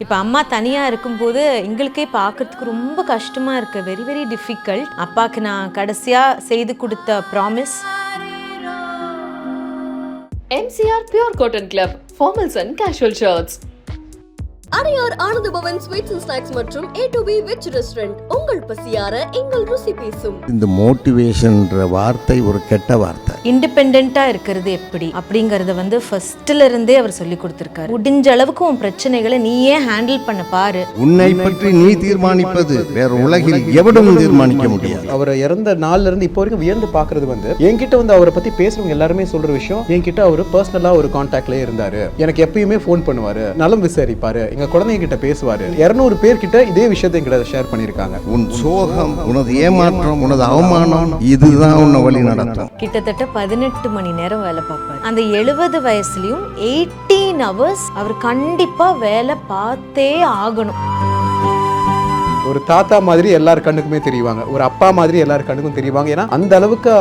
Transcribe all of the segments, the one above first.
இப்போ அம்மா தனியாக இருக்கும்போது எங்களுக்கே பார்க்கறதுக்கு ரொம்ப கஷ்டமாக இருக்குது. Very very difficult. அப்பாவுக்கு நான் கடைசியாக செய்து கொடுத்த promise. MCR Pure Cotton Club, formals and casual shirts. Adyar Ananda Pawan sweets and snacks மற்றும் A2B வெஜ் ரெஸ்டாரண்ட். உங்கள் பசியார எங்கள் ருசி பேசும். இந்த மோட்டிவேஷன்ன்ற வார்த்தை ஒரு கெட்ட வார்த்தை. இண்டிபெண்ட்டாக இருக்கிறது எப்படி அப்படிங்கிறத வந்து ஃபர்ஸ்ட்ல இருந்தே அவர் சொல்லி கொடுத்துருக்காரு. முடிஞ்ச அளவுக்கு உன் பிரச்சனைகளை நீயே ஹேண்டில் பண்ண பாரு. உன்னை பற்றி நீ தீர்மானிப்பது வேற உலகில் எவனும் தீர்மானிக்க முடியாது. அவர் இறந்த நாள்ல இருந்து இப்போ வரைக்கும் வியந்து பாக்குறது வந்து என்கிட்ட வந்து அவரை பத்தி பேசுறவங்க எல்லாருமே சொல்ற விஷயம், என்கிட்ட அவர் பர்சனலா ஒரு கான்டாக்ட்லயே இருந்தாரு, எனக்கு எப்பயுமே ஃபோன் பண்ணுவாரு, நலம் விசாரிப்பாரு, எங்க குழந்தைங்க கிட்ட பேசுவாரு. 200 பேர் கிட்ட இதே விஷயத்தை எங்கிட்ட ஷேர் பண்ணிருக்காங்க. உன் சோகம், உனது ஏமாற்றம், உனது அவமானம் இதுதான் உன்னை வழி நடத்தும். கிட்டத்தட்ட 18 மணி நேரம் வேலை பார்ப்பார். அந்த 70 வயசுலயும் 18 hours அவர் கண்டிப்பா வேலை பார்த்தே ஆகணும். ஒரு தாத்தா மாதிரி எல்லார் கண்ணுக்குமே தெரிவாங்க, ஒரு அப்பா மாதிரி எல்லார் கண்ணுக்கும் தெரிவாங்க. ஏன்னா அந்த அளவுக்கு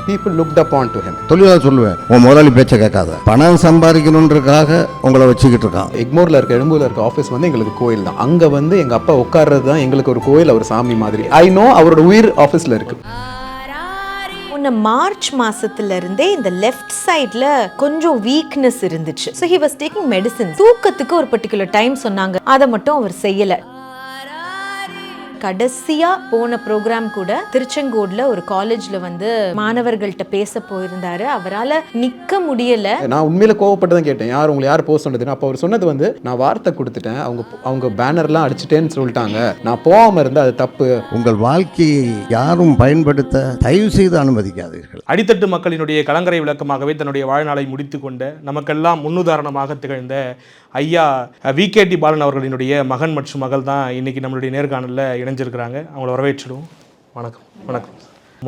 people looked upon to him. தொழிலாளர் சொல்லுவேன், உன் முதலாளி பேச்ச கேட்காத, பணம் சம்பாதிக்கணுன்றதுக்காக உங்களை வச்சுக்கிட்டு இருக்கான். எக்மோர்ல இருக்க எழும்பூர்ல இருக்க ஆஃபீஸ் வந்து எங்களுக்கு கோயில் தான். அங்க வந்து எங்க அப்பா உட்கார்றது தான் எங்களுக்கு ஒரு கோயில், அவர் சாமி மாதிரி. ஐ நோ அவரோட உயிர் ஆஃபீஸ்ல இருக்கு. முன்ன மார்ச் மாசத்துல இருந்தே இந்த லெஃப்ட் சைட்ல கொஞ்சம் வீக்னஸ் இருந்துச்சு. So he was taking medicine. தூக்கத்துக்கு ஒரு பர்டிகுலர் டைம் சொன்னாங்க, அதை மட்டும் அவர் செய்யல. கடைசியா போன ப்ரோக்ராம் கூட திருச்செங்கோடுல ஒரு காலேஜ்ல வந்து மாணவர்கள்ட்ட பேச போயிருந்தாரு. அவரால் நிக்க முடியல. நான் உண்மையில கோவப்பட்டு தான் கேட்டேன், யார் உங்களை யார் போக சொன்னதுன்னு. அப்போ அவர் சொன்னது வந்து, நான் வார்த்தை கொடுத்துட்டேன், அவங்க பேனர்லாம் அடிச்சுட்டேன்னு சொல்லிட்டாங்க, நான் போகாம இருந்தா அது தப்பு. உங்கள் வாழ்க்கையை யாரும் பயன்படுத்த தயவு செய்து அனுமதிக்காதீர்கள். அடித்தட்டு மக்களினுடைய கலங்கரை விளக்கமாகவே தன்னுடைய வாழ்நாளை முடித்து கொண்ட, நமக்கெல்லாம் முன்னுதாரணமாக திகழ்ந்த ஐயா VKT பாலன் அவர்களினுடைய மகன் மற்றும் மகள் தான் இன்னைக்கு நம்மளுடைய நேர்காணலில் இணைஞ்சிருக்கிறாங்க. அவங்கள வரவேற்றிடுவோம். வணக்கம். வணக்கம்.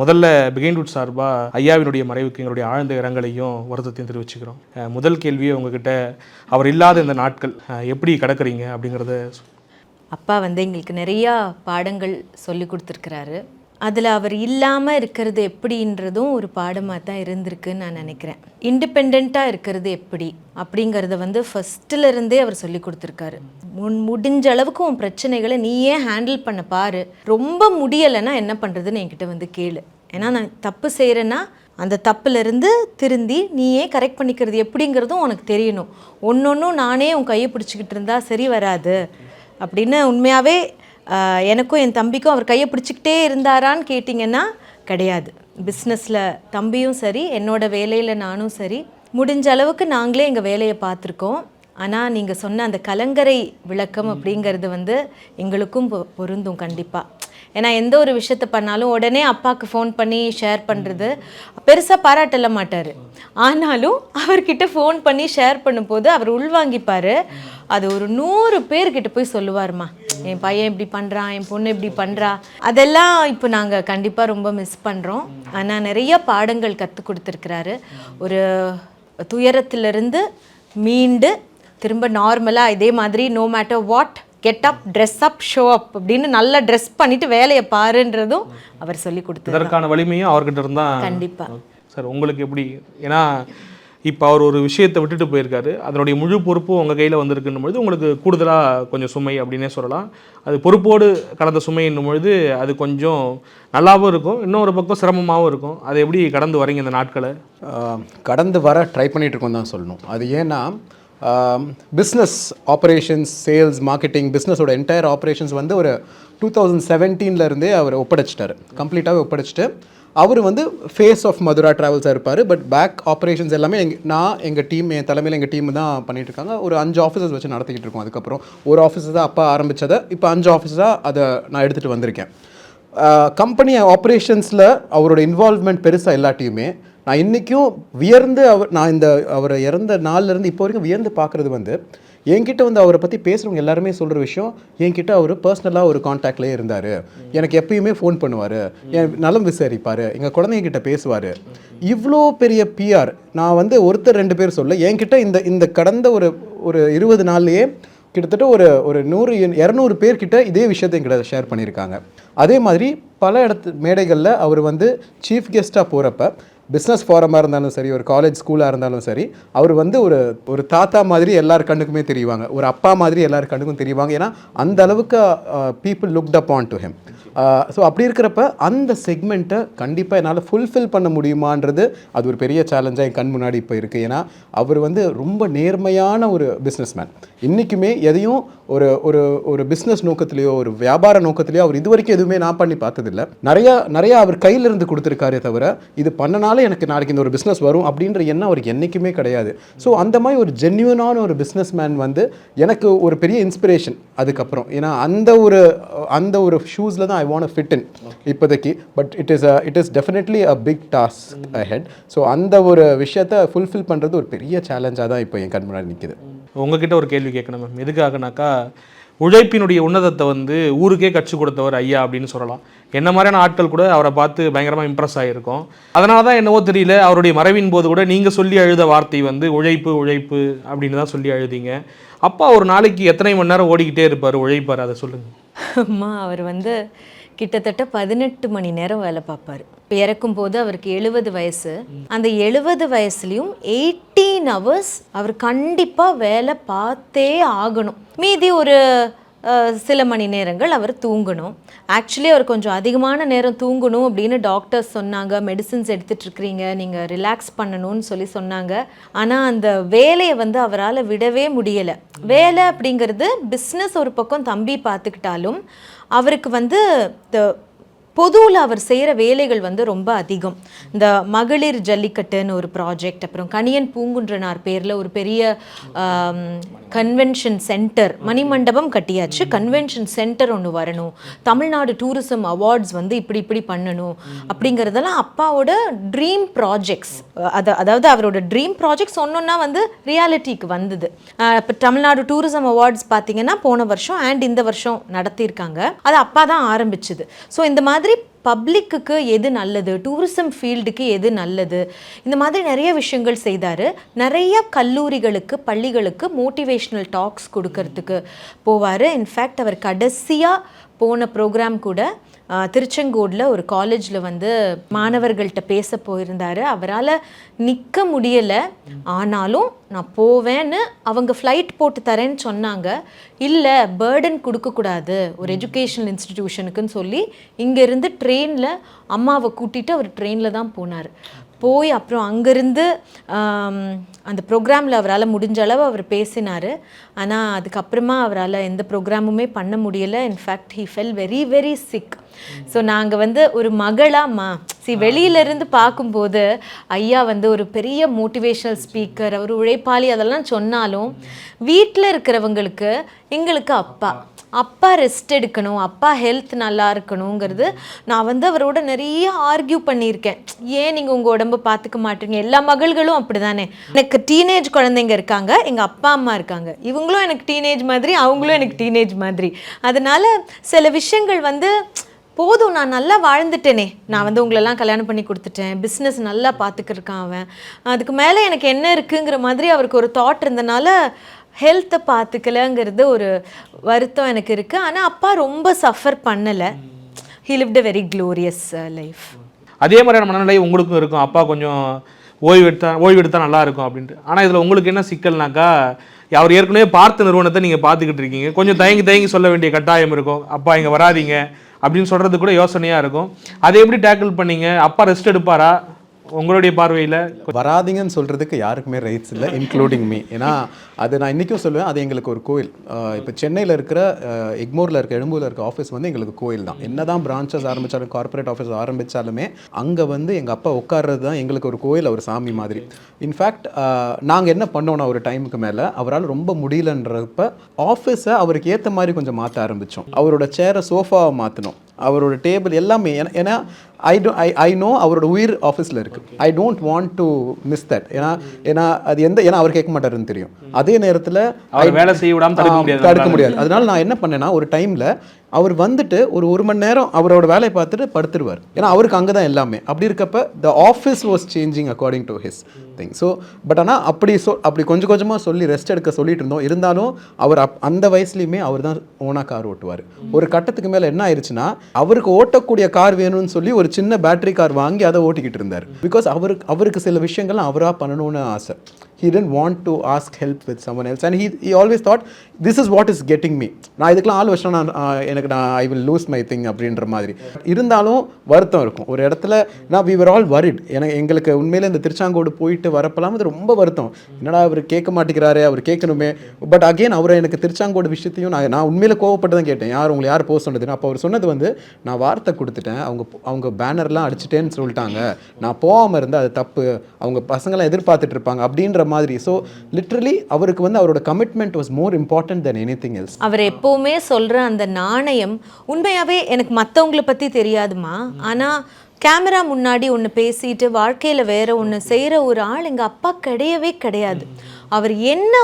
முதல்ல பிகைண்ட் ரூட் சார்பாக ஐயாவினுடைய மறைவுக்கு எங்களுடைய ஆழ்ந்த இரங்கலையும் வருத்தத்தையும் தெரிவிச்சுக்கிறோம். முதல் கேள்வியை உங்ககிட்ட, அவர் இல்லாத இந்த நாட்கள் எப்படி கடக்கிறீங்க அப்படிங்கிறத. அப்பா வந்து எங்களுக்கு நிறையா பாடங்கள் சொல்லி கொடுத்துருக்கிறாரு. அதில் அவர் இல்லாமல் இருக்கிறது எப்படின்றதும் ஒரு பாடமாக தான் இருந்திருக்குன்னு நான் நினைக்கிறேன். இண்டிபெண்ட்டாக இருக்கிறது எப்படி அப்படிங்கிறத வந்து ஃபஸ்ட்டில் இருந்தே அவர் சொல்லி கொடுத்துருக்காரு. முடிஞ்ச அளவுக்கு உன் பிரச்சனைகளை நீயே ஹேண்டில் பண்ண பாரு. ரொம்ப முடியலைன்னா என்ன பண்ணுறதுன்னு என்கிட்ட வந்து கேளு. ஏன்னா நான் தப்பு செய்கிறேன்னா அந்த தப்புலேருந்து திருந்தி நீயே கரெக்ட் பண்ணிக்கிறது எப்படிங்கிறதும் உனக்கு தெரியணும். ஒன்றொன்றும் நானே உன் கையை பிடிச்சிக்கிட்டு இருந்தா சரி வராது அப்படின்னு உண்மையாகவே எனக்கும் என் தம்பிக்கும் அவர் கையை பிடிச்சிக்கிட்டே இருந்தாரான்னு கேட்டிங்கன்னா கிடையாது. பிஸ்னஸில் தம்பியும் சரி, என்னோட வேலையில் நானும் சரி, முடிஞ்ச அளவுக்கு நாங்களே எங்கள் வேலையை பார்த்துருக்கோம். ஆனால் நீங்கள் சொன்ன அந்த கலங்கரை விளக்கம் அப்படிங்கிறது வந்து எங்களுக்கும் பொருந்தும் கண்டிப்பாக. ஏன்னா எந்த ஒரு விஷயத்தை பண்ணாலும் உடனே அப்பாவுக்கு ஃபோன் பண்ணி ஷேர் பண்ணுறது பெருசாக பாராட்டல மாட்டார். ஆனாலும் அவர்கிட்ட ஃபோன் பண்ணி ஷேர் பண்ணும்போது அவர் உள்வாங்கிப்பார். அது ஒரு 100 பேர்கிட்ட போய் சொல்லுவார்மா, என் பையன் இப்படி பண்ணுறான், என் பொண்ணு இப்படி பண்ணுறா. அதெல்லாம் இப்போ நாங்கள் கண்டிப்பாக ரொம்ப மிஸ் பண்ணுறோம். ஆனால் நிறைய பாடங்கள் கற்றுக் கொடுத்துருக்கிறாரு. ஒரு துயரத்திலிருந்து மீண்டு திரும்ப நார்மலாக இதே மாதிரி no matter what, get up, dress up, show up அப்படின்னு நல்லா ட்ரெஸ் பண்ணிட்டு வேலையை பாருன்றதும் அவர் சொல்லி கொடுத்தாரு. இதற்கான வலிமையும் அவர்கிட்ட இருந்தால் கண்டிப்பாக. சார் உங்களுக்கு எப்படி? ஏன்னா இப்போ அவர் ஒரு விஷயத்தை விட்டுட்டு போயிருக்காரு, அதனுடைய முழு பொறுப்பும் உங்கள் கையில் வந்திருக்குன்னும் பொழுது உங்களுக்கு கூடுதலாக கொஞ்சம் சுமை அப்படின்னே சொல்லலாம். அது பொறுப்போடு கடந்த சுமை என்னும் பொழுது அது கொஞ்சம் நல்லாவும் இருக்கும், இன்னொரு பக்கம் சிரமமாகவும் இருக்கும். அதை எப்படி கடந்து வரீங்க இந்த நாட்களை? கடந்து வர ட்ரை பண்ணிட்டு இருக்கோம் தான் சொல்லணும். அது ஏன்னா பிஸ்னஸ் ஆப்ரேஷன்ஸ், சேல்ஸ், மார்க்கெட்டிங், பிஸ்னஸோட என்டையர் ஆப்ரேஷன்ஸ் வந்து ஒரு 2017 இருந்தே அவர் ஒப்படைச்சிட்டாரு, கம்ப்ளீட்டாகவே ஒப்படைச்சிட்டு. அவர் வந்து ஃபேஸ் ஆஃப் மதுரா ட்ராவல்ஸாக இருப்பார். பட் பேக் ஆப்ரேஷன்ஸ் எல்லாமே எங்கள் டீம், என் தலைமையில் எங்கள் டீம் தான் பண்ணிகிட்டு இருக்காங்க. ஒரு 5 ஆஃபீஸஸ் வச்சு நடத்திக்கிட்டு இருக்கோம். அதுக்கப்புறம் ஒரு ஆஃபீஸ் தான் அப்பா ஆரம்பித்ததை, இப்போ 5 ஆஃபீஸாக அதை நான் எடுத்துகிட்டு வந்திருக்கேன். கம்பெனி ஆப்ரேஷன்ஸில் அவரோட இன்வால்வ்மெண்ட் பெருசாக எல்லாத்தையுமே நான் இன்றைக்கும் வியர்ந்து அவரை இறந்த நாள்லேருந்து இப்போ வரைக்கும் வியர்ந்து பார்க்குறது வந்து, என்கிட்ட வந்து அவரை பற்றி பேசுகிறவங்க எல்லாருமே சொல்கிற விஷயம், என்கிட்ட அவர் பர்சனலாக ஒரு கான்டாக்ட்லேயே இருந்தார், எனக்கு எப்பயுமே ஃபோன் பண்ணுவார், என் நலம் விசாரிப்பார், எங்கள் குழந்தைங்க கிட்ட பேசுவார். இவ்வளோ பெரிய PR நான் வந்து ஒருத்தர் 2 பேர் சொல்ல, என்கிட்ட இந்த கடந்த ஒரு 20 நாள்லேயே கிட்டத்தட்ட ஒரு 100-200 பேர்கிட்ட இதே விஷயத்தை எங்கிட்ட ஷேர் பண்ணியிருக்காங்க. அதே மாதிரி பல மேடைகளில் அவர் வந்து சீஃப் கெஸ்ட்டாக போகிறப்ப பிஸ்னஸ் ஃபாரமாக இருந்தாலும் சரி, ஒரு காலேஜ் ஸ்கூலாக இருந்தாலும் சரி, அவர் வந்து ஒரு தாத்தா மாதிரி எல்லார் கண்ணுக்குமே தெரிவாங்க, ஒரு அப்பா மாதிரி எல்லார் கண்ணுக்கும் தெரிவாங்க. ஏன்னா அந்த அளவுக்கு people looked up on to him. So அப்படி இருக்கிறப்ப அந்த செக்மெண்ட்டை கண்டிப்பாக என்னால் ஃபுல்ஃபில் பண்ண முடியுமான்றது அது ஒரு பெரிய சேலஞ்சாக என் கண் முன்னாடி இப்போ இருக்குது. ஏன்னா அவர் வந்து ரொம்ப நேர்மையான ஒரு பிஸ்னஸ் மேன். இன்றைக்குமே எதையும் ஒரு ஒரு ஒரு பிஸ்னஸ் நோக்கத்திலேயோ ஒரு வியாபார நோக்கத்திலேயோ அவர் இது வரைக்கும் எதுவுமே நான் பண்ணி பார்த்ததில்லை. நிறையா அவர் கையிலிருந்து கொடுத்துருக்காரே தவிர இது பண்ணனால எனக்கு நாளைக்கு இந்த ஒரு பிஸ்னஸ் வரும் அப்படின்ற எண்ணம் அவருக்கு என்றைக்குமே கிடையாது. ஸோ அந்த மாதிரி ஒரு ஜென்யூனான ஒரு பிஸ்னஸ் மேன் வந்து எனக்கு ஒரு பெரிய இன்ஸ்பிரேஷன் அதுக்கப்புறம். ஏன்னா அந்த ஒரு ஷூஸில் தான் ஐ வாண்ட் ஃபிட் இன் இப்போதைக்கு. But it is definitely a big task ahead. So அந்த ஒரு விஷயத்தை ஃபுல்ஃபில் பண்ணுறது ஒரு பெரிய சேலஞ்சாக தான் இப்போ என் கண் முன்னாடி நிற்கிது. உங்ககிட்ட ஒரு கேள்வி கேட்கணும் மேம். எதுக்காகனாக்கா உழைப்பினுடைய உன்னதத்தை வந்து ஊருக்கே கற்றுக் கொடுத்தவர் ஐயா அப்படின்னு சொல்லலாம். என்ன மாதிரியான ஆட்கள் கூட அவரை பார்த்து பயங்கரமாக இம்ப்ரெஸ் ஆகிருக்கும். அதனால தான் என்னவோ தெரியல, அவருடைய மறைவின் போது கூட நீங்கள் சொல்லி அழுத வார்த்தை வந்து உழைப்பு உழைப்பு அப்படின்னு தான் சொல்லி அழுதிங்க. அப்பா ஒரு நாளைக்கு எத்தனை மணி நேரம் ஓடிக்கிட்டே இருப்பார், உழைப்பார், அதை சொல்லுங்கள். அம்மா அவர் வந்து கிட்டத்தட்ட 18 மணி நேரம் வேலை பார்ப்பார். இப்போ இறக்கும் போது அவருக்கு 70 வயசு. அந்த 70 வயசுலேயும் 18 hours அவர் கண்டிப்பாக வேலை பார்த்தே ஆகணும். மீதி ஒரு சில மணி நேரங்கள் அவர் தூங்கணும். ஆக்சுவலி அவர் கொஞ்சம் அதிகமான நேரம் தூங்கணும் அப்படின்னு டாக்டர்ஸ் சொன்னாங்க. மெடிசின்ஸ் எடுத்துகிட்டு இருக்கிறீங்க, நீங்கள் ரிலாக்ஸ் பண்ணணும்னு சொன்னாங்க. ஆனால் அந்த வேலையை வந்து அவரால் விடவே முடியலை. வேலை அப்படிங்கிறது பிஸ்னஸ் ஒரு பக்கம் தம்பி பார்த்துக்கிட்டாலும் அவருக்கு வந்து பொதுவில் அவர் செய்கிற வேலைகள் வந்து ரொம்ப அதிகம். இந்த மகளிர் ஜல்லிக்கட்டுன்னு ஒரு ப்ராஜெக்ட், அப்புறம் கணியன் பூங்குன்றனார் பேரில் ஒரு பெரிய கன்வென்ஷன் சென்டர், மணிமண்டபம் கட்டியாச்சு, கன்வென்ஷன் சென்டர் ஒன்று வரணும், தமிழ்நாடு டூரிசம் அவார்ட்ஸ் வந்து இப்படி பண்ணணும் அப்படிங்கிறதெல்லாம் அப்பாவோட ட்ரீம் ப்ராஜெக்ட்ஸ். அதாவது அவரோட ட்ரீம் ப்ராஜெக்ட்ஸ் ஒன்றொன்னா வந்து ரியாலிட்டிக்கு வந்தது. இப்போ தமிழ்நாடு டூரிசம் அவார்ட்ஸ் பார்த்தீங்கன்னா போன வருஷம் அண்ட் இந்த வருஷம் நடத்தியிருக்காங்க. அது அப்பா தான் ஆரம்பிச்சுது. ஸோ இந்த மாதிரி பப்ளிக்கு எது நல்லது, டூரிசம் ஃபீல்டுக்கு எது நல்லது, இந்த மாதிரி நிறைய விஷயங்கள் செய்தார். நிறைய கல்லூரிகளுக்கு பள்ளிகளுக்கு மோட்டிவேஷ்னல் டாக்ஸ் கொடுக்கறதுக்கு போவார். இன்ஃபேக்ட் அவர் கடைசியாக போன ப்ரோக்ராம் கூட திருச்செங்கோடில் ஒரு காலேஜில் வந்து மாணவர்கள்ட்ட பேச போயிருந்தார். அவரால் நிற்க முடியலை, ஆனாலும் நான் போவேன்னு அவங்க ஃப்ளைட் போட்டு தரேன்னு சொன்னாங்க. இல்லை, பேர்டன் கொடுக்கக்கூடாது ஒரு எஜுகேஷனல் இன்ஸ்டிடியூஷனுக்குன்னு சொல்லி இங்கேருந்து ட்ரெயினில் அம்மாவை கூட்டிகிட்டு அவர் ட்ரெயினில் தான் போனார். போய் அப்புறம் அங்கேருந்து அந்த ப்ரோக்ராமில் அவரால் முடிஞ்ச அளவு அவர் பேசினார். ஆனால் அதுக்கப்புறமா அவரால் எந்த ப்ரோக்ராமுமே பண்ண முடியலை. In fact he fell very very sick. So நாங்கள் வந்து ஒரு மகளாம்மா வெளியிலேருந்து பார்க்கும்போது ஐயா வந்து ஒரு பெரிய மோட்டிவேஷ்னல் ஸ்பீக்கர், அவர் உழைப்பாளி அதெல்லாம் சொன்னாலும் வீட்டில் இருக்கிறவங்களுக்கு எங்களுக்கு அப்பா ரெஸ்ட் எடுக்கணும், அப்பா ஹெல்த் நல்லா இருக்கணுங்கிறது நான் வந்து அவரோட நிறைய ஆர்கியூ பண்ணியிருக்கேன். ஏன் நீங்கள் உங்கள் உடம்பை பார்த்துக்க மாட்டீங்க? எல்லா மகள்களும் அப்படி தானே. எனக்கு டீனேஜ் குழந்தைங்க இருக்காங்க, எங்கள் அப்பா அம்மா இருக்காங்க, இவங்களும் எனக்கு டீனேஜ் மாதிரி, அவங்களும் எனக்கு டீனேஜ் மாதிரி. அதனால சில விஷயங்கள் வந்து போதும், நான் நல்லா வாழ்ந்துட்டேனே, நான் வந்து உங்களெல்லாம் கல்யாணம் பண்ணி கொடுத்துட்டேன், பிஸ்னஸ் நல்லா பார்த்துக்கிருக்கான் அவன், அதுக்கு மேலே எனக்கு என்ன இருக்குங்கிற மாதிரி அவருக்கு ஒரு தாட் இருந்தனால ஹெல்த்தை பார்த்துக்கலங்கிறது ஒரு வருத்தம் எனக்கு இருக்குது. ஆனால் அப்பா ரொம்ப சஃபர் பண்ணலை. He lived a very glorious life. அதே மாதிரியான மனநிலை உங்களுக்கும் இருக்கும், அப்பா கொஞ்சம் ஓய்வு எடுத்தால் நல்லா இருக்கும் அப்படின்ட்டு. ஆனால் இதில் உங்களுக்கு என்ன சிக்கல்னாக்கா, அவர் ஏற்கனவே பார்த்த நிறுவனத்தை நீங்கள் பார்த்துக்கிட்டு இருக்கீங்க, கொஞ்சம் தயங்கி சொல்ல வேண்டிய கட்டாயம் இருக்கும். அப்பா இங்கே வராதிங்க அப்படின்னு சொல்கிறது கூட யோசனையாக இருக்கும். அதை எப்படி டேக்கிள் பண்ணீங்க? அப்பா ரெஸ்ட் எடுப்பாரா உங்களுடைய பார்வையில்? வராதிங்கன்னு சொல்கிறதுக்கு யாருக்குமே ரைட்ஸ் இல்லை, இன்க்ளூடிங் மீ. ஏன்னா அது நான் இன்றைக்கும் சொல்லுவேன், அது எங்களுக்கு ஒரு கோயில். இப்போ சென்னையில் இருக்கிற எக்மோரில் இருக்க எழும்பூரில் இருக்க ஆஃபீஸ் வந்து எங்களுக்கு கோயில் தான். என்ன தான் பிரான்ச்சஸ் ஆரம்பித்தாலும், கார்ப்பரேட் ஆஃபீஸ் ஆரம்பித்தாலுமே அங்கே வந்து எங்கள் அப்பா உட்கார்றது தான் எங்களுக்கு ஒரு கோயில், ஒரு சாமி மாதிரி. இன்ஃபேக்ட் நாங்கள் என்ன பண்ணோன்னா ஒரு டைமுக்கு மேலே அவரால் ரொம்ப முடியலன்றப்ப ஆஃபீஸை அவருக்கு ஏற்ற மாதிரி கொஞ்சம் மாற்ற ஆரம்பித்தோம். அவரோட சேரை சோஃபாவை மாற்றினோம், அவரோட டேபிள் எல்லாமே. ஏன்னா ஐ நோ அவரோட உயிர் ஆஃபீஸில் இருக்குது. I don't want to miss that. ஏன்னா அது ஏன்னா அவர் கேட்க மாட்டாருன்னு தெரியும். அதே நேரத்தில் வேலை செய்ய விடாமல் தடுக்க முடியாது. அதனால நான் என்ன பண்ணேன்னா ஒரு டைமில் அவர் வந்துட்டு ஒரு மணி நேரம் அவரோட வேலையை பார்த்துட்டு படுத்துருவார். ஏன்னா அவருக்கு அங்கே தான் எல்லாமே. அப்படி இருக்கப்ப the office was changing according to his thing. So but ஆனால் அப்படி கொஞ்சம் கொஞ்சமாக சொல்லி ரெஸ்ட் எடுக்க சொல்லிட்டு இருந்தோம். இருந்தாலும் அவர் அந்த வயசுலையுமே அவர் தான் ஓனாக கார் ஓட்டுவார். ஒரு கட்டத்துக்கு மேலே என்ன ஆயிடுச்சுன்னா, அவருக்கு ஓட்டக்கூடிய கார் வேணும்னு சொல்லி ஒரு சின்ன பேட்டரி கார் வாங்கி அதை ஓட்டிக்கிட்டு இருந்தார். பிகாஸ் அவருக்கு சில விஷயங்கள்லாம் அவராக பண்ணணும்னு ஆசை. He didn't want to ask help with someone else and he always thought this is what is getting me. நான் இதுக்கெல்லாம் ஆள் வச்சா I will lose my thing அப்படின்ற மாதிரி இருந்தாலும் வருத்தம் இருக்கும் ஒரு இடத்துல. நான் we were all worried. எங்களுக்கு உண்மையிலே இந்த திருச்சாங்கோடு போயிட்டு வரப்பெல்லாம் அது ரொம்ப வருத்தம். என்னடா அவர் கேட்க மாட்டேங்கிறாரு, அவர் கேட்கணுமே. பட் அகெயின் அவர் எனக்கு திருச்சாங்கோடு விஷயத்தையும் நான் உண்மையிலே கோவப்பட்டு தான் கேட்டேன், உங்களை யார் போக சொன்னதுன்னு. அப்போ அவர் சொன்னது வந்து, நான் வார்த்தை கொடுத்துட்டேன், அவங்க பேனர்லாம் அடிச்சிட்டேன்னு சொல்லிட்டாங்க, நான் போகாமல் இருந்தால் அது தப்பு, அவங்க பசங்களாம் எதிர்பார்த்துட்டு இருப்பாங்க அப்படின்ற மாதிரி. ஸோ லிட்ரலி அவருக்கு வந்து அவரோட commitment was more important than anything else. அவர் எப்போவுமே சொல்கிற அந்த நாணயம் உண்மையாகவே எனக்கு மற்றவங்களை பற்றி தெரியாதுமா, ஆனால் கேமரா முன்னாடி ஒன்று பேசிட்டு வாழ்க்கையில் வேற ஒன்று செய்கிற ஒரு ஆள் எங்கள் அப்பா கிடையவே கிடையாது. அவர் என்ன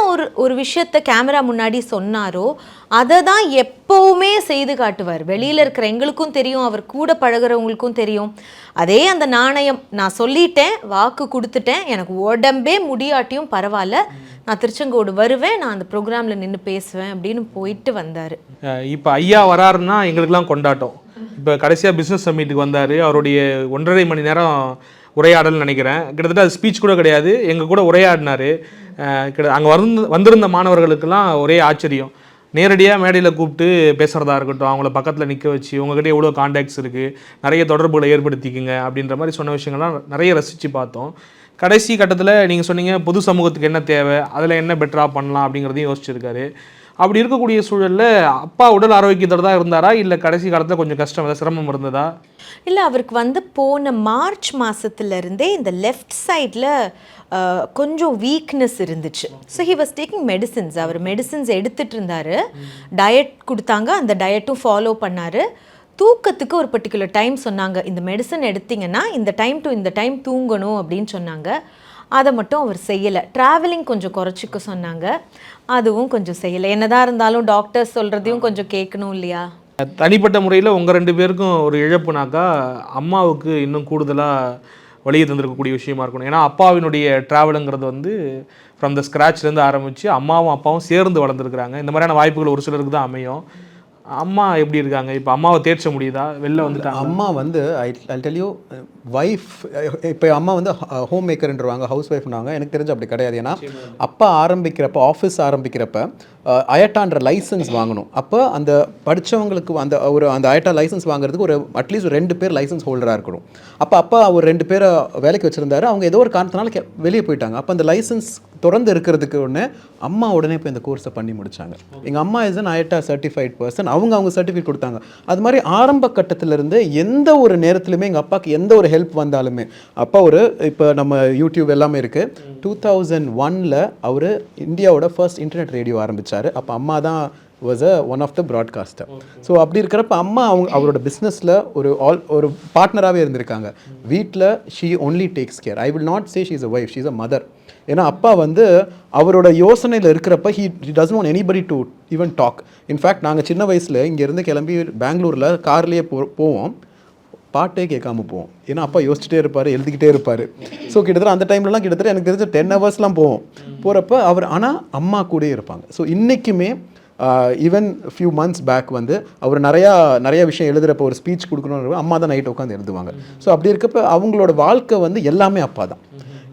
ஒரு விஷயத்த கேமரா முன்னாடி சொன்னாரோ அதை தான் எப்போவுமே செய்து காட்டுவார். வெளியில் இருக்கிற எங்களுக்கும் தெரியும், அவர் கூட பழகிறவங்களுக்கும் தெரியும். அதே அந்த நாணயம், நான் சொல்லிட்டேன், வாக்கு கொடுத்துட்டேன், எனக்கு உடம்பே முடியாட்டியும் பரவாயில்ல, நான் திருச்செங்கோடு வருவேன், நான் அந்த ப்ரோக்ராமில் நின்று பேசுவேன் அப்படின்னு போயிட்டு வந்தார். இப்போ ஐயா வராருன்னா எங்களுக்கெல்லாம் கொண்டாட்டம். இப்போ கடைசியாக பிஸ்னஸ் சம்மிட்டுக்கு வந்தார். அவருடைய 1.5 மணி நேரம் உரையாடல்னு நினைக்கிறேன், கிட்டத்தட்ட அது ஸ்பீச் கூட கிடையாது, எங்கள் கூட உரையாடினார். அங்கே வந்திருந்த மாணவர்களுக்கெல்லாம் ஒரே ஆச்சரியம். நேரடியாக மேடையில் கூப்பிட்டு பேசுகிறதா இருக்கட்டும், அவங்கள பக்கத்தில் நிற்க வச்சு உங்கள்கிட்ட எவ்வளோ கான்டாக்ட்ஸ் இருக்குது, நிறைய தொடர்புகளை ஏற்படுத்திக்கிங்க அப்படின்ற மாதிரி சொன்ன விஷயங்கள்லாம் நிறைய ரசித்து பார்த்தோம். கடைசி கட்டத்தில் நீங்கள் சொன்னீங்க பொது சமூகத்துக்கு என்ன தேவை, அதில் என்ன பெட்டராக பண்ணலாம் அப்படிங்கிறதையும் யோசிச்சிருக்காரு. அப்படி இருக்கக்கூடிய சூழலில் அப்பா உடல் ஆரோக்கியத்தோடு தான் இருந்தாரா, இல்லை கடைசி காலத்தில் கொஞ்சம் கஷ்டம் ஏதாவது சிரமம் இருந்ததா? இல்லை, அவருக்கு வந்து போன மார்ச் மாதத்துலேருந்தே இந்த லெஃப்ட் சைடில் கொஞ்சம் வீக்னஸ் இருந்துச்சு. So he was taking medicines. அவர் மெடிசின்ஸ் எடுத்துகிட்டு இருந்தார், டயட் கொடுத்தாங்க, அந்த டயட்டும் ஃபாலோ பண்ணார். தூக்கத்துக்கு ஒரு பர்டிகுலர் டைம் சொன்னாங்க, இந்த மெடிசன் எடுத்திங்கன்னா இந்த டைம் டு இந்த டைம் தூங்கணும் அப்படின்னு சொன்னாங்க. அதை மட்டும் அவர் செய்யலை. ட்ராவலிங் கொஞ்சம் குறைச்சிக்க சொன்னாங்க, அதுவும் கொஞ்சம் செய்யலை. என்னதான் இருந்தாலும் டாக்டர்ஸ் சொல்கிறதையும் கொஞ்சம் கேட்கணும் இல்லையா? தனிப்பட்ட முறையில் உங்கள் 2 பேருக்கும் ஒரு இழப்புனாக்கா அம்மாவுக்கு இன்னும் கூடுதலாக வழியை தந்திருக்கக்கூடிய விஷயமா இருக்கணும். ஏன்னா அப்பாவினுடைய ட்ராவலுங்கிறது வந்து ஃப்ரம் த ஸ்க்ராட்ச்லேருந்து ஆரம்பித்து அம்மாவும் அப்பாவும் சேர்ந்து வளர்ந்துருக்குறாங்க. இந்த மாதிரியான வாய்ப்புகள் ஒரு சிலருக்கு தான் அமையும். அம்மா எப்படி இருக்காங்க இப்போ? அம்மாவை தேர்ச்ச முடியுதா? வெளில வந்துட்டாங்க. அம்மா வந்து ஐ டெல் யூ வைஃப், இப்போ அம்மா வந்து ஹோம் மேக்கர்ன்றவாங்க, ஹவுஸ் ஒய்ஃப்னாங்க. எனக்கு தெரிஞ்சு அப்படி கிடையாது. ஏன்னா அப்பா ஆரம்பிக்கிறப்ப, ஆஃபீஸ் ஆரம்பிக்கிறப்ப அயட்டான்ற லைசன்ஸ் வாங்கணும். அப்போ அந்த படித்தவங்களுக்கு அந்த அயட்டா லைசன்ஸ் வாங்குறதுக்கு ஒரு அட்லீஸ்ட் 2 பேர் லைசன்ஸ் ஹோல்டராக இருக்கணும். அப்போ அப்பா ஒரு 2 பேரை வேலைக்கு வச்சுருந்தாரு. அவங்க ஏதோ ஒரு காரணத்தினால வெளியே போயிட்டாங்க. அப்போ அந்த லைசன்ஸ் தொடர்ந்து இருக்கிறதுக்கு உடனே அம்மா உடனே இப்போ இந்த கோர்ஸை பண்ணி முடித்தாங்க. எங்கள் அம்மா இஸ் அன் அயட்டா சர்டிஃபைட் பர்சன். அவங்க சர்டிஃபிகேட் கொடுத்தாங்க. அது மாதிரி ஆரம்ப கட்டத்திலிருந்து எந்த ஒரு நேரத்துலையுமே எங்கள் அப்பாவுக்கு எந்த ஒரு ஹெல்ப் வந்தாலுமே, அப்பா இப்போ நம்ம யூடியூப் எல்லாமே இருக்குது. 2001 அவர் இந்தியாவோட ஃபர்ஸ்ட் இன்டர்நெட் ரேடியோ ஆரம்பித்தார். அப்போ அம்மா தான் was one of the broadcaster. So அப்படி இருக்கிறப்ப அம்மா அவரோட பிஸ்னஸில் ஒரு பார்ட்னராகவே இருந்திருக்காங்க. வீட்டில் she only takes care. I will not say she is a wife, she is a mother. ஏன்னா அப்பா வந்து அவரோட யோசனையில் இருக்கிறப்ப he doesn't want anybody to even talk. In fact நாங்கள் சின்ன வயசில் இங்கேருந்து கிளம்பி பெங்களூரில் கார்லேயே போவோம், பாட்டே கேட்காம போவோம். ஏன்னா அப்பா யோசிச்சுட்டே இருப்பார், எழுதிக்கிட்டே இருப்பார். ஸோ கிட்டத்தட்ட அந்த டைம்லலாம் கிட்டத்தட்ட எனக்கு தெரிஞ்ச 10 ஹவர்ஸ்லாம் போவோம். போகிறப்ப அவர் ஆனால் அம்மா கூட இருப்பாங்க. ஸோ இன்றைக்குமே ஈவன் ஃபியூ மந்த்ஸ் பேக் வந்து அவர் நிறையா விஷயம் எழுதுகிறப்ப ஒரு ஸ்பீச் கொடுக்கணும், அம்மா தான் நைட் உட்காந்து எழுதுவாங்க. ஸோ அப்படி இருக்கப்போ அவங்களோட வாழ்க்கை வந்து எல்லாமே அப்பா தான்.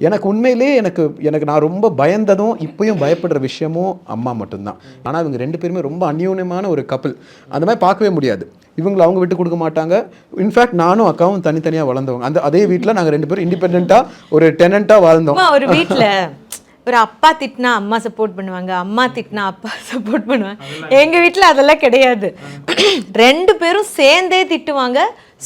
எனக்கு உண்மையிலே எனக்கு நான் ரொம்ப பயந்ததும் இப்போயும் பயப்படுற விஷயமும் அம்மா மட்டும்தான். ஆனால் இவங்க 2 பேருமே ரொம்ப அந்யோன்யமான ஒரு கப்பிள். அந்த மாதிரி பார்க்கவே முடியாது. இவங்களை அவங்க விட்டு கொடுக்க மாட்டாங்க. இன்ஃபேக்ட் நானும் அக்காவும் தனித்தனியாக வளர்ந்தவங்க. அதே வீட்டில் நாங்கள் 2 பேரும் இண்டிபெண்ட்டாக ஒரு டெனண்ட்டாக வாழ்ந்தோம். ஒரு வீட்டில் ஒரு அப்பா திட்டினா அம்மா சப்போர்ட் பண்ணுவாங்க, அம்மா திட்டினா அப்பா சப்போர்ட் பண்ணுவாங்க. எங்கள் வீட்டில் அதெல்லாம் கிடையாது. 2 பேரும் சேர்ந்தே திட்டுவாங்க,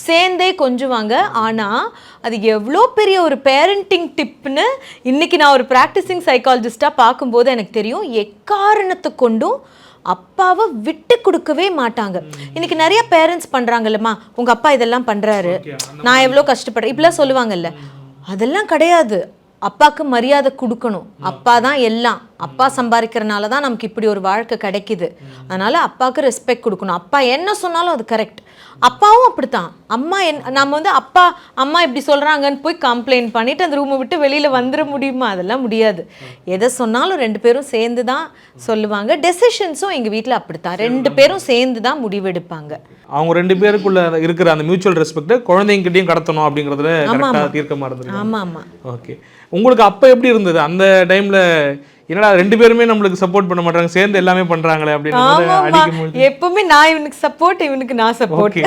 சேர்ந்தே கொஞ்சுவாங்க. ஆனால் அது எவ்வளோ பெரிய ஒரு பேரண்டிங் டிப்னு இன்றைக்கி நான் ஒரு ப்ராக்டிசிங் சைக்காலஜிஸ்டாக பார்க்கும்போது எனக்கு தெரியும். எக்காரணத்தை கொண்டும் அப்பாவை விட்டு கொடுக்கவே மாட்டாங்க. இன்னைக்கு நிறைய பேரண்ட்ஸ் பண்ணுறாங்கல்லம்மா, உங்கள் அப்பா இதெல்லாம் பண்ணுறாரு, நான் எவ்வளோ கஷ்டப்படுறேன் இப்படிலாம் சொல்லுவாங்கல்ல. அதெல்லாம் கிடையாது. அப்பாவுக்கு மரியாதை கொடுக்கணும், அப்பா தான் எல்லாம். அப்பா சம்பாதிக்கிறனால தான் நமக்கு இப்படி ஒரு வாழ்க்கை கிடைக்குது. அதனால் அப்பாவுக்கு ரெஸ்பெக்ட் கொடுக்கணும். அப்பா என்ன சொன்னாலும் அது கரெக்ட். அப்பாவும் அப்படித்தான். அம்மா நம்ம வந்து அம்மா இப்படி சொல்கிறாங்கன்னு போய் கம்ப்ளைண்ட் பண்ணிவிட்டு அந்த ரூமை விட்டு வெளியில் வந்துட முடியுமா? அதெல்லாம் முடியாது. எதை சொன்னாலும் 2 பேரும் சேர்ந்து தான் சொல்லுவாங்க. டெசிஷன்ஸும் எங்கள் வீட்டில் அப்படித்தான், 2 பேரும் சேர்ந்து தான் முடிவெடுப்பாங்க. அவங்க 2 பேருக்குள்ள இருக்கிற அந்த மியூச்சுவல் ரெஸ்பெக்ட் குழந்தைங்கிட்டையும் கடத்தணும் அப்படிங்கிறதுல கரெக்டாக தீர்க்கமாக இருந்தது. ஆமாம். ஓகே, உங்களுக்கு அப்போ எப்படி இருந்தது அந்த டைமில்? என்னடா 2 பேருமே நம்மளுக்கு சப்போர்ட் பண்ண மாட்டாங்க, சேர்ந்து எல்லாமே பண்றாங்களே அப்படின்னு. எப்பவுமே நான் இவனுக்கு சப்போர்ட், இவனுக்கு நான் சப்போர்ட்.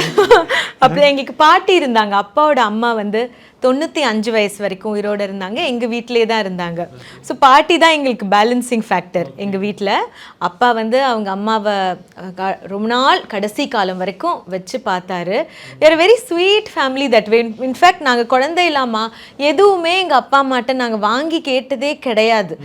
அப்படி எங்களுக்கு பாட்டி இருந்தாங்க. அப்பாவோட அம்மா வந்து 95 வயசு வரைக்கும் உயிரோடு இருந்தாங்க. எங்கள் வீட்டிலே தான் இருந்தாங்க. ஸோ பாட்டி தான் எங்களுக்கு பேலன்சிங் ஃபேக்டர் எங்கள் வீட்டில். அப்பா வந்து அவங்க அம்மாவை ரொம்ப நாள் கடைசி காலம் வரைக்கும் வச்சு பார்த்தாரு. வேறு very sweet family that way. In fact நாங்கள் குழந்தை இல்லாமல் எதுவுமே எங்கள் அப்பா அம்மாட்ட நாங்கள் வாங்கி கேட்டதே கிடையாது.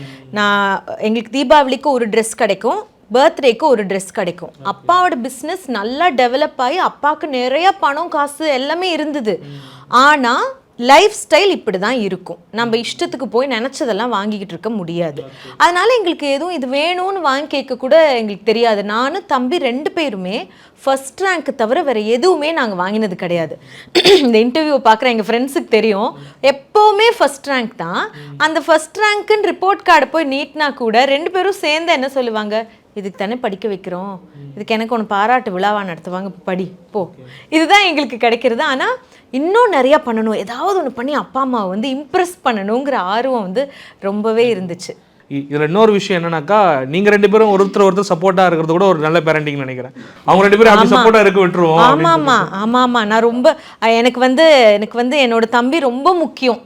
எங்களுக்கு தீபாவளிக்கு ஒரு ட்ரெஸ் கிடைக்கும், பர்த்டேக்கு ஒரு ட்ரெஸ் கிடைக்கும். அப்பாவோட பிஸ்னஸ் நல்லா டெவலப் ஆகி அப்பாவுக்கு நிறைய பணம் காசு எல்லாமே இருந்தது. ஆனால் லைஃப் ஸ்டைல் இப்படி தான் இருக்கும். நம்ம இஷ்டத்துக்கு போய் நினச்சதெல்லாம் வாங்கிக்கிட்டு இருக்க முடியாது. அதனால் எங்களுக்கு எதுவும் இது வேணும்னு வாங்கி கேட்க கூட எங்களுக்கு தெரியாது. நானும் தம்பி 2 பேருமே ஃபர்ஸ்ட் ரேங்க்கு தவிர வேறு எதுவுமே நாங்கள் வாங்கினது கிடையாது. இந்த இன்டர்வியூவை பார்க்குற எங்கள் ஃப்ரெண்ட்ஸுக்கு தெரியும், எப்போவுமே ஃபர்ஸ்ட் ரேங்க் தான். அந்த ஃபர்ஸ்ட் ரேங்க்குன்னு ரிப்போர்ட் கார்டை போய் நீட்டினா கூட 2 பேரும் சேர்ந்து என்ன சொல்லுவாங்க, இதுக்கு தானே படிக்க வைக்கிறோம், இதுக்கு எனக்கு ஒன்று பாராட்டு விழாவா நடத்துவாங்க, படி போ. இதுதான் எங்களுக்கு கிடைக்கிறது. ஆனால் இன்னும் நிறையா பண்ணணும், ஏதாவது ஒன்று பண்ணி அப்பா அம்மாவை வந்து இம்ப்ரெஸ் பண்ணணுங்கிற ஆர்வம் வந்து ரொம்பவே இருந்துச்சு. இதில் இன்னொரு விஷயம் என்னன்னாக்கா, நீங்கள் 2 பேரும் ஒருத்தர் சப்போர்ட்டாக இருக்கிறது கூட ஒரு நல்ல பேரண்டிங் நினைக்கிறேன். அவங்க 2 பேரும் அப்படி சப்போர்ட்டாக இருக்க விட்டுருவோம். ஆமாம். நான் ரொம்ப எனக்கு வந்து என்னோட தம்பி ரொம்ப முக்கியம்.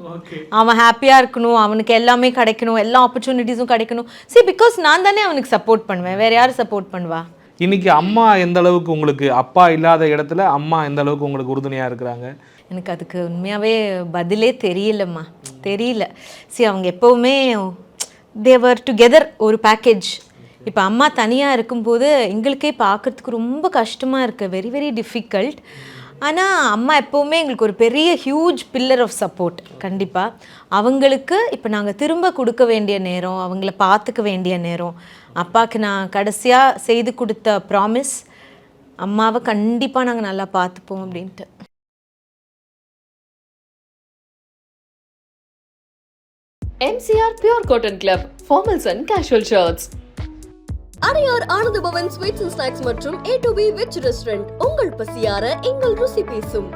அவன் ஹாப்பியாக இருக்கணும், அவனுக்கு எல்லாமே கிடைக்கணும், எல்லா ஆப்பர்ச்சுனிட்டிஸும் கிடைக்கணும். சரி, பிகாஸ் நான் தானே அவனுக்கு சப்போர்ட் பண்ணுவேன், வேறு யார் சப்போர்ட் பண்ணுவா? இன்னைக்கு அம்மா எந்த அளவுக்கு உங்களுக்கு, அப்பா இல்லாத இடத்துல அம்மா எந்த அளவுக்கு உங்களுக்கு உறுதுணையாக இருக்கிறாங்க? எனக்கு அதுக்கு உண்மையாகவே பதிலே தெரியல. சரி, அவங்க எப்போவுமே தேவர் டுகெதர், ஒரு பேக்கேஜ். இப்போ அம்மா தனியாக இருக்கும்போது எங்களுக்கே பார்க்குறதுக்கு ரொம்ப கஷ்டமாக இருக்குது, வெரி வெரி டிஃபிகல்ட். ஆனால் அம்மா எப்போவுமே எங்களுக்கு ஒரு பெரிய ஹியூஜ் பில்லர் ஆஃப் சப்போர்ட். கண்டிப்பாக அவங்களுக்கு இப்போ நாங்கள் திரும்ப கொடுக்க வேண்டிய நேரம், அவங்கள பார்த்துக்க வேண்டிய நேரம். அப்பாவுக்கு நான் கடைசியாக செய்து கொடுத்த ப்ராமிஸ், அம்மாவை கண்டிப்பாக நாங்கள் நல்லா பார்த்துப்போம் அப்படின்ட்டு. MCR Pure Cotton Club, formals and casual shirts. Adyar Ananda Pawan sweets and snacks மற்றும் A2B வெஜ் ரெஸ்டாரண்ட் உங்கள் பசியார எங்கள் ருசி பேசும்.